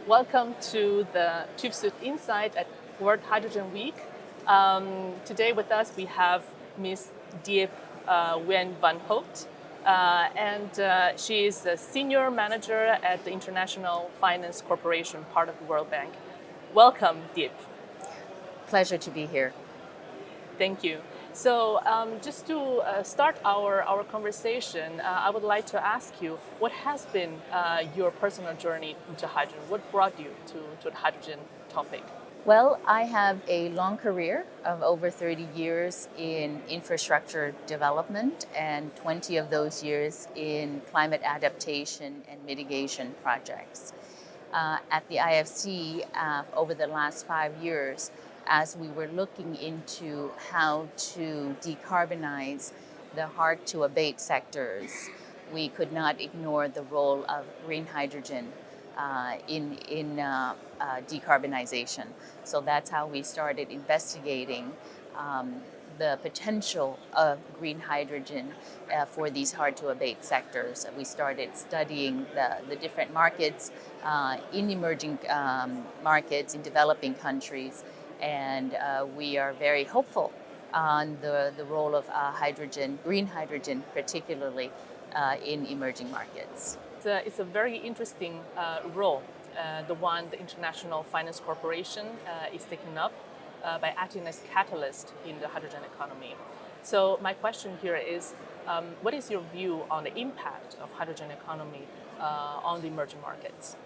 Welcome to the TÜV SÜD Insight at World Hydrogen Week. Today with us we have Ms. Diep Nguyen Van Houtte, and she is a senior manager at the International Finance Corporation, part of the World Bank. Welcome, Diep. Pleasure to be here. Thank you. So just to start our conversation, I would like to ask you, what has been your personal journey into hydrogen? What brought you to the hydrogen topic? Well, I have a long career of over 30 years in infrastructure development and 20 of those years in climate adaptation and mitigation projects. At the IFC, over the last 5 years, as we were looking into how to decarbonize the hard to abate sectors, we could not ignore the role of green hydrogen in decarbonization. So that's how we started investigating the potential of green hydrogen for these hard to abate sectors. We started studying the different markets in emerging markets, in developing countries, and we are very hopeful on the role of hydrogen, green hydrogen particularly, in emerging markets. It's a very interesting role, the one the International Finance Corporation is taking up by acting as catalyst in the hydrogen economy. So my question here is, what is your view on the impact of hydrogen economy on the emerging markets?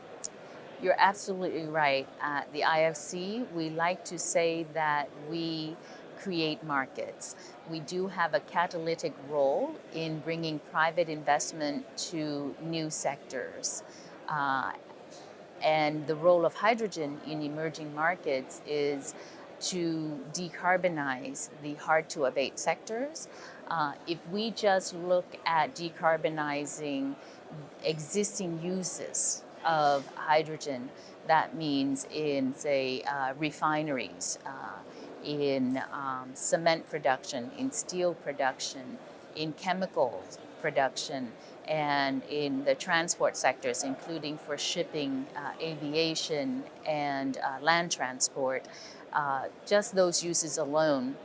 You're absolutely right. At the IFC, we like to say that we create markets. We do have a catalytic role in bringing private investment to new sectors. And the role of hydrogen in emerging markets is to decarbonize the hard to abate sectors. If we just look at decarbonizing existing uses of hydrogen, that means in, say, refineries, in cement production, in steel production, in chemicals production, and in the transport sectors, including for shipping, aviation, and land transport. Just those uses alone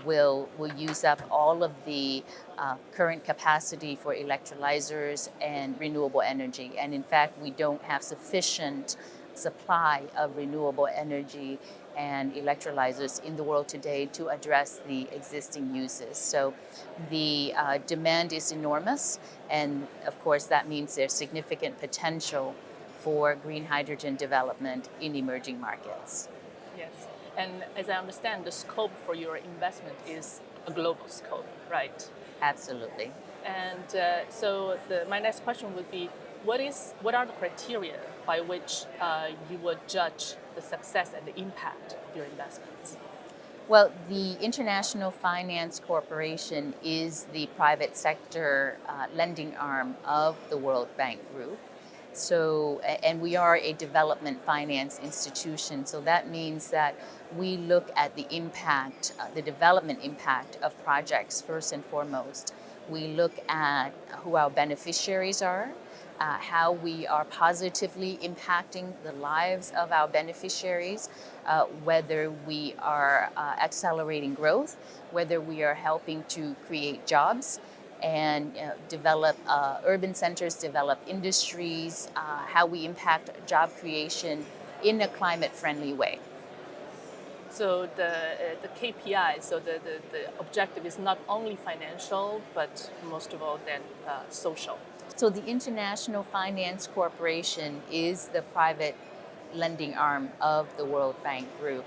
will use up all of the current capacity for electrolyzers and renewable energy. And in fact, we don't have sufficient supply of renewable energy and electrolyzers in the world today to address the existing uses. So the demand is enormous, and of course that means there's significant potential for green hydrogen development in emerging markets. Yes, and as I understand, the scope for your investment is a global scope, right? Absolutely. And so my next question would be, what are the criteria by which you would judge the success and the impact of your investments? Well, the International Finance Corporation is the private sector lending arm of the World Bank Group. So, and we are a development finance institution, so that means that we look at the impact, the development impact of projects first and foremost. We look at who our beneficiaries are, how we are positively impacting the lives of our beneficiaries, whether we are accelerating growth, whether we are helping to create jobs and develop urban centers, develop industries, how we impact job creation in a climate-friendly way. So the KPI, so the objective is not only financial, but most of all then social. So the International Finance Corporation is the private lending arm of the World Bank Group.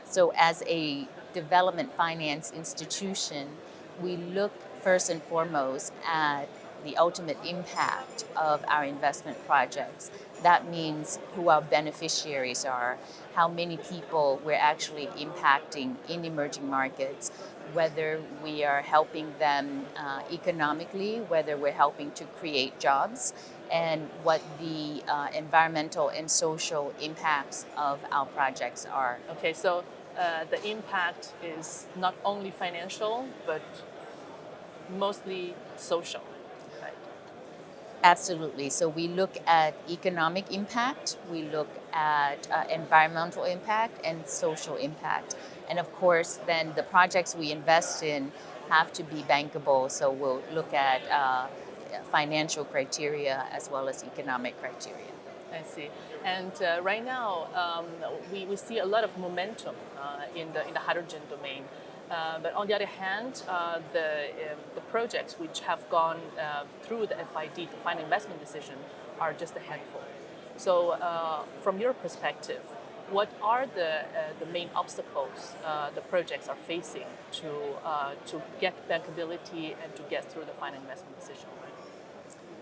So as a development finance institution, we look first and foremost at the ultimate impact of our investment projects. That means who our beneficiaries are, how many people we're actually impacting in emerging markets, whether we are helping them economically, whether we're helping to create jobs, and what the environmental and social impacts of our projects are. Okay, so the impact is not only financial, but mostly social, right? Absolutely. So we look at economic impact, we look at environmental impact and social impact. And of course, then the projects we invest in have to be bankable. So we'll look at financial criteria as well as economic criteria. I see. And right now, we see a lot of momentum in the hydrogen domain. But on the other hand, the projects which have gone through the FID, the final investment decision, are just a handful. So, from your perspective, what are the main obstacles the projects are facing to get bankability and to get through the final investment decision?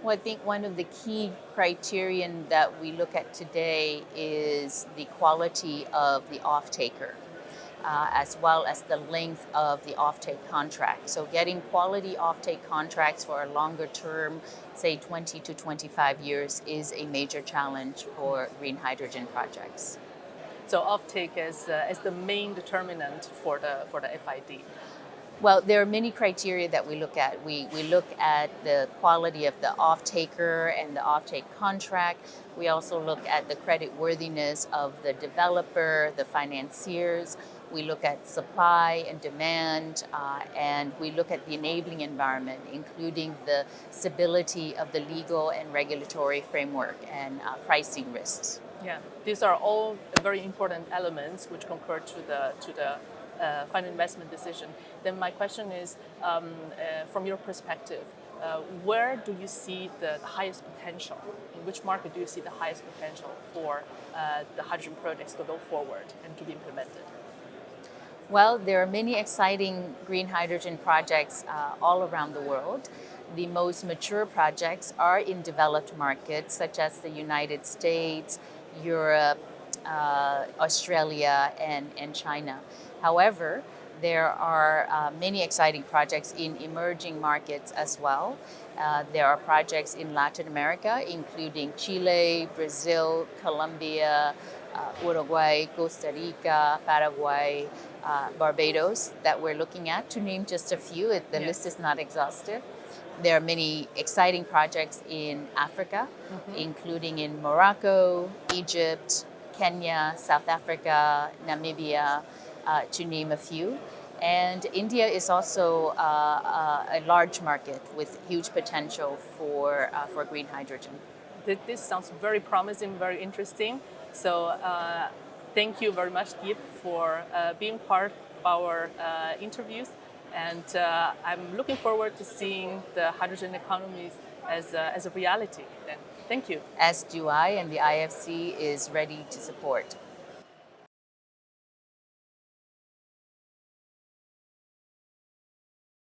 Well, I think one of the key criterion that we look at today is the quality of the off-taker, as well as the length of the offtake contract. So getting quality offtake contracts for a longer term, say 20 to 25 years, is a major challenge for green hydrogen projects. So offtake as the main determinant for the FID. Well, there are many criteria that we look at. We look at the quality of the off-taker and the off-take contract. We also look at the credit worthiness of the developer, the financiers. We look at supply and demand, and we look at the enabling environment, including the stability of the legal and regulatory framework and pricing risks. Yeah, these are all very important elements which concur to the final investment decision. Then my question is, from your perspective, where do you see the highest potential? In which market do you see the highest potential for the hydrogen projects to go forward and to be implemented? Well, there are many exciting green hydrogen projects all around the world. The most mature projects are in developed markets such as the United States, Europe, Australia, and China. However, there are many exciting projects in emerging markets as well. There are projects in Latin America, including Chile, Brazil, Colombia, Uruguay, Costa Rica, Paraguay, Barbados that we're looking at, to name just a few. The list is not exhaustive. There are many exciting projects in Africa, including in Morocco, Egypt, Kenya, South Africa, Namibia, to name a few. And India is also a large market with huge potential for green hydrogen. This sounds very promising, very interesting. So thank you very much, Diep, for being part of our interviews. And I'm looking forward to seeing the hydrogen economy as a reality. And thank you. As do I, and the IFC is ready to support.